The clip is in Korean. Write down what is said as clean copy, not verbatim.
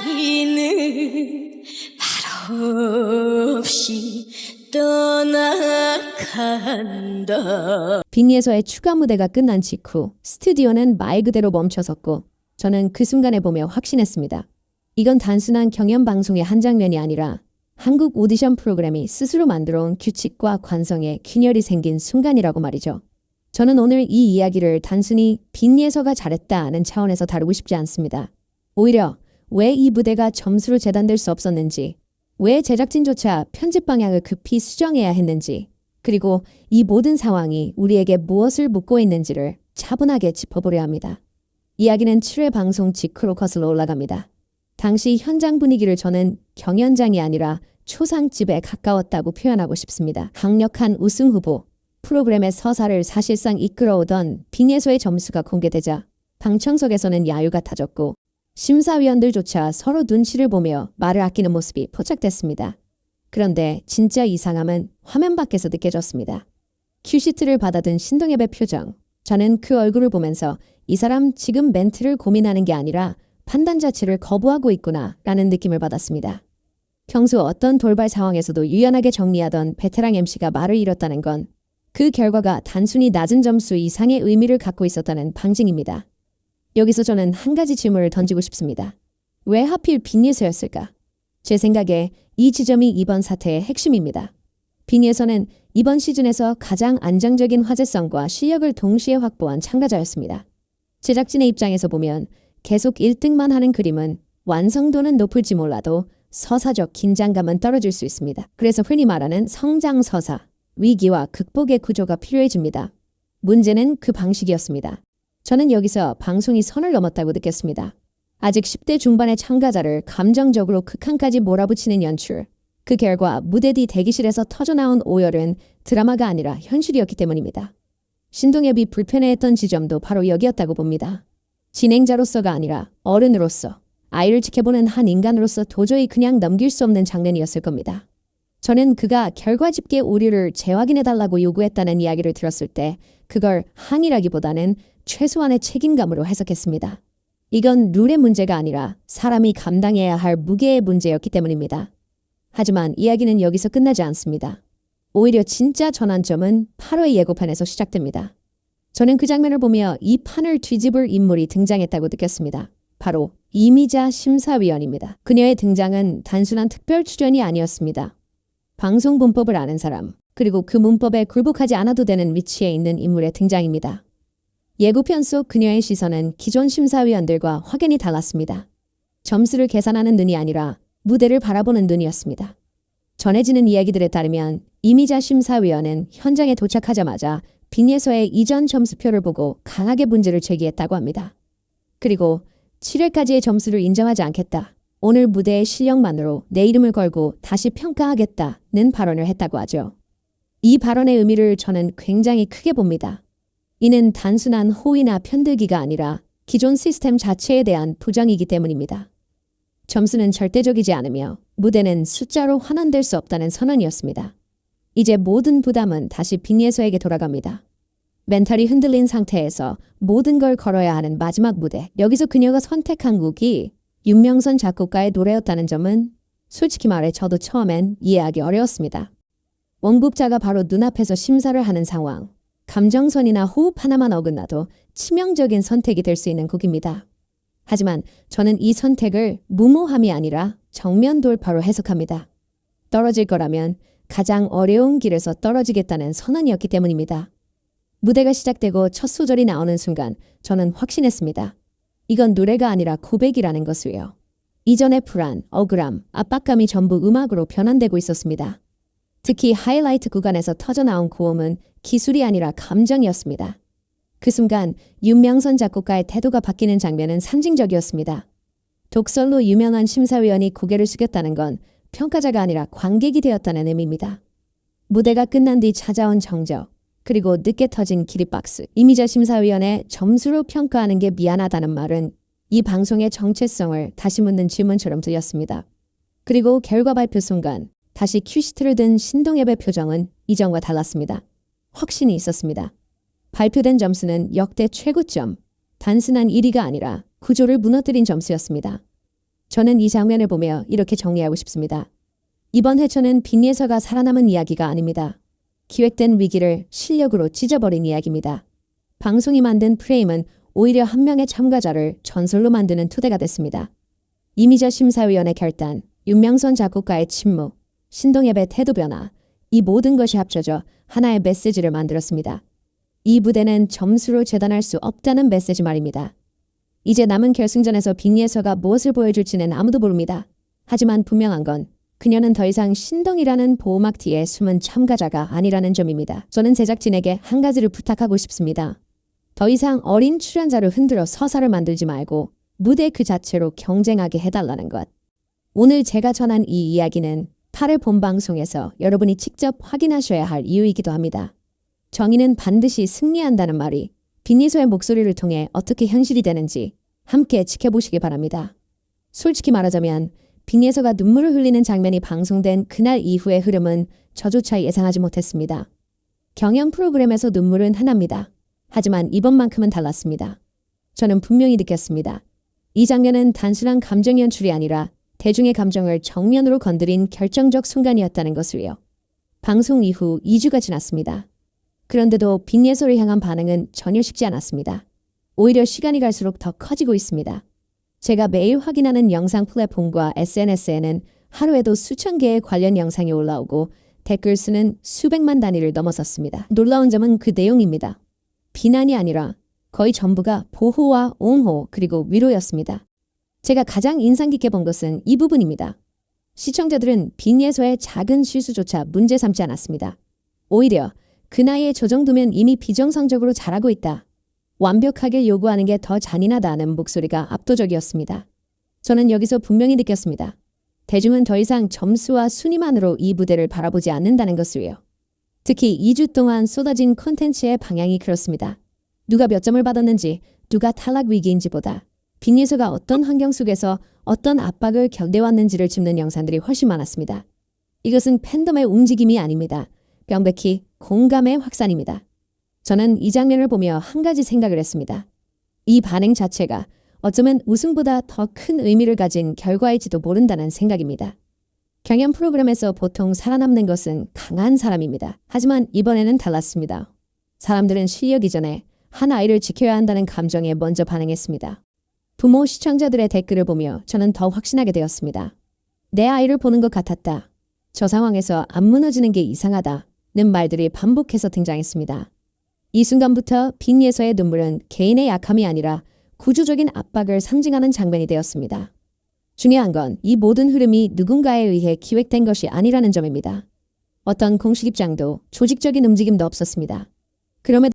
사나이는 말 없이 떠나간다. 빅리에서의 추가 무대가 끝난 직후 스튜디오는 말 그대로 멈춰섰고 저는 그 순간에 보며 확신했습니다. 이건 단순한 경연방송의 한 장면이 아니라 한국 오디션 프로그램이 스스로 만들어온 규칙과 관성에 균열이 생긴 순간이라고 말이죠. 저는 오늘 이 이야기를 단순히 빅리에서가 잘했다는 차원에서 다루고 싶지 않습니다. 오히려 왜 이 무대가 점수로 재단될 수 없었는지, 왜 제작진조차 편집 방향을 급히 수정해야 했는지, 그리고 이 모든 상황이 우리에게 무엇을 묻고 있는지를 차분하게 짚어보려 합니다. 이야기는 7회 방송 직후로 거슬러 올라갑니다. 당시 현장 분위기를 저는 경연장이 아니라 초상집에 가까웠다고 표현하고 싶습니다. 강력한 우승 후보, 프로그램의 서사를 사실상 이끌어오던 빅예소의 점수가 공개되자 방청석에서는 야유가 타졌고 심사위원들조차 서로 눈치를 보며 말을 아끼는 모습이 포착됐습니다. 그런데 진짜 이상함은 화면 밖에서 느껴졌습니다. 큐시트를 받아든 신동엽의 표정. 저는 그 얼굴을 보면서 이 사람 지금 멘트를 고민하는 게 아니라 판단 자체를 거부하고 있구나 라는 느낌을 받았습니다. 평소 어떤 돌발 상황에서도 유연하게 정리하던 베테랑 MC가 말을 잃었다는 건 그 결과가 단순히 낮은 점수 이상의 의미를 갖고 있었다는 방증입니다. 여기서 저는 한 가지 질문을 던지고 싶습니다. 왜 하필 빅리에서였을까? 제 생각에 이 지점이 이번 사태의 핵심입니다. 빅리에서는 이번 시즌에서 가장 안정적인 화제성과 실력을 동시에 확보한 참가자였습니다. 제작진의 입장에서 보면 계속 1등만 하는 그림은 완성도는 높을지 몰라도 서사적 긴장감은 떨어질 수 있습니다. 그래서 흔히 말하는 성장서사, 위기와 극복의 구조가 필요해집니다. 문제는 그 방식이었습니다. 저는 여기서 방송이 선을 넘었다고 느꼈습니다. 아직 10대 중반의 참가자를 감정적으로 극한까지 몰아붙이는 연출, 그 결과 무대 뒤 대기실에서 터져나온 오열은 드라마가 아니라 현실이었기 때문입니다. 신동엽이 불편해했던 지점도 바로 여기였다고 봅니다. 진행자로서가 아니라 어른으로서, 아이를 지켜보는 한 인간으로서 도저히 그냥 넘길 수 없는 장면이었을 겁니다. 저는 그가 결과집계 오류를 재확인해달라고 요구했다는 이야기를 들었을 때 그걸 항의라기보다는 최소한의 책임감으로 해석했습니다. 이건 룰의 문제가 아니라 사람이 감당해야 할 무게의 문제였기 때문입니다. 하지만 이야기는 여기서 끝나지 않습니다. 오히려 진짜 전환점은 8회 예고편에서 시작됩니다. 저는 그 장면을 보며 이 판을 뒤집을 인물이 등장했다고 느꼈습니다. 바로 이미자 심사위원입니다. 그녀의 등장은 단순한 특별 출연이 아니었습니다. 방송 문법을 아는 사람, 그리고 그 문법에 굴복하지 않아도 되는 위치에 있는 인물의 등장입니다. 예고편 속 그녀의 시선은 기존 심사위원들과 확연히 달랐습니다. 점수를 계산하는 눈이 아니라 무대를 바라보는 눈이었습니다. 전해지는 이야기들에 따르면 이미자 심사위원은 현장에 도착하자마자 빅예서의 이전 점수표를 보고 강하게 문제를 제기했다고 합니다. 그리고 7회까지의 점수를 인정하지 않겠다. 오늘 무대의 실력만으로 내 이름을 걸고 다시 평가하겠다는 발언을 했다고 하죠. 이 발언의 의미를 저는 굉장히 크게 봅니다. 이는 단순한 호의나 편들기가 아니라 기존 시스템 자체에 대한 부정이기 때문입니다. 점수는 절대적이지 않으며 무대는 숫자로 환원될 수 없다는 선언이었습니다. 이제 모든 부담은 다시 빅예서에게 돌아갑니다. 멘탈이 흔들린 상태에서 모든 걸 걸어야 하는 마지막 무대. 여기서 그녀가 선택한 곡이 윤명선 작곡가의 노래였다는 점은 솔직히 말해 저도 처음엔 이해하기 어려웠습니다. 원곡자가 바로 눈앞에서 심사를 하는 상황. 감정선이나 호흡 하나만 어긋나도 치명적인 선택이 될 수 있는 곡입니다. 하지만 저는 이 선택을 무모함이 아니라 정면 돌파로 해석합니다. 떨어질 거라면 가장 어려운 길에서 떨어지겠다는 선언이었기 때문입니다. 무대가 시작되고 첫 소절이 나오는 순간 저는 확신했습니다. 이건 노래가 아니라 고백이라는 것을요. 이전의 불안, 억울함, 압박감이 전부 음악으로 변환되고 있었습니다. 특히 하이라이트 구간에서 터져나온 고음은 기술이 아니라 감정이었습니다. 그 순간 윤명선 작곡가의 태도가 바뀌는 장면은 상징적이었습니다. 독설로 유명한 심사위원이 고개를 숙였다는 건 평가자가 아니라 관객이 되었다는 의미입니다. 무대가 끝난 뒤 찾아온 정적, 그리고 늦게 터진 기립박수. 이미자 심사위원의 점수로 평가하는 게 미안하다는 말은 이 방송의 정체성을 다시 묻는 질문처럼 들렸습니다. 그리고 결과 발표 순간 다시 큐시트를 든 신동엽의 표정은 이전과 달랐습니다. 확신이 있었습니다. 발표된 점수는 역대 최고점, 단순한 1위가 아니라 구조를 무너뜨린 점수였습니다. 저는 이 장면을 보며 이렇게 정리하고 싶습니다. 이번 회차는 빈예서가 살아남은 이야기가 아닙니다. 기획된 위기를 실력으로 찢어버린 이야기입니다. 방송이 만든 프레임은 오히려 한 명의 참가자를 전설로 만드는 토대가 됐습니다. 이미자 심사위원의 결단, 윤명선 작곡가의 침묵, 신동엽의 태도 변화, 이 모든 것이 합쳐져 하나의 메시지를 만들었습니다. 이 무대는 점수로 재단할 수 없다는 메시지 말입니다. 이제 남은 결승전에서 빈예서가 무엇을 보여줄지는 아무도 모릅니다. 하지만 분명한 건 그녀는 더 이상 신동이라는 보호막 뒤에 숨은 참가자가 아니라는 점입니다. 저는 제작진에게 한 가지를 부탁하고 싶습니다. 더 이상 어린 출연자를 흔들어 서사를 만들지 말고 무대 그 자체로 경쟁하게 해달라는 것. 오늘 제가 전한 이 이야기는 8회 본방송에서 여러분이 직접 확인하셔야 할 이유이기도 합니다. 정의는 반드시 승리한다는 말이 빈예서의 목소리를 통해 어떻게 현실이 되는지 함께 지켜보시기 바랍니다. 솔직히 말하자면 빈예서가 눈물을 흘리는 장면이 방송된 그날 이후의 흐름은 저조차 예상하지 못했습니다. 경연 프로그램에서 눈물은 하나입니다. 하지만 이번만큼은 달랐습니다. 저는 분명히 느꼈습니다. 이 장면은 단순한 감정 연출이 아니라 대중의 감정을 정면으로 건드린 결정적 순간이었다는 것을요. 방송 이후 2주가 지났습니다. 그런데도 빈예서를 향한 반응은 전혀 식지 않았습니다. 오히려 시간이 갈수록 더 커지고 있습니다. 제가 매일 확인하는 영상 플랫폼과 SNS에는 하루에도 수천 개의 관련 영상이 올라오고 댓글 수는 수백만 단위를 넘어섰습니다. 놀라운 점은 그 내용입니다. 비난이 아니라 거의 전부가 보호와 옹호 그리고 위로였습니다. 제가 가장 인상 깊게 본 것은 이 부분입니다. 시청자들은 빈예서의 작은 실수조차 문제 삼지 않았습니다. 오히려 그 나이에 저 정도면 이미 비정상적으로 잘하고 있다. 완벽하게 요구하는 게 더 잔인하다는 목소리가 압도적이었습니다. 저는 여기서 분명히 느꼈습니다. 대중은 더 이상 점수와 순위만으로 이 무대를 바라보지 않는다는 것을요. 특히 2주 동안 쏟아진 콘텐츠의 방향이 그렇습니다. 누가 몇 점을 받았는지, 누가 탈락 위기인지보다 빈예서가 어떤 환경 속에서 어떤 압박을 견뎌왔는지를 짚는 영상들이 훨씬 많았습니다. 이것은 팬덤의 움직임이 아닙니다. 명백히 공감의 확산입니다. 저는 이 장면을 보며 한 가지 생각을 했습니다. 이 반응 자체가 어쩌면 우승보다 더 큰 의미를 가진 결과일지도 모른다는 생각입니다. 경연 프로그램에서 보통 살아남는 것은 강한 사람입니다. 하지만 이번에는 달랐습니다. 사람들은 실력 이전에 한 아이를 지켜야 한다는 감정에 먼저 반응했습니다. 부모 시청자들의 댓글을 보며 저는 더 확신하게 되었습니다. 내 아이를 보는 것 같았다. 저 상황에서 안 무너지는 게 이상하다는 말들이 반복해서 등장했습니다. 이 순간부터 빈예서의 눈물은 개인의 약함이 아니라 구조적인 압박을 상징하는 장면이 되었습니다. 중요한 건 이 모든 흐름이 누군가에 의해 기획된 것이 아니라는 점입니다. 어떤 공식 입장도 조직적인 움직임도 없었습니다. 그럼에도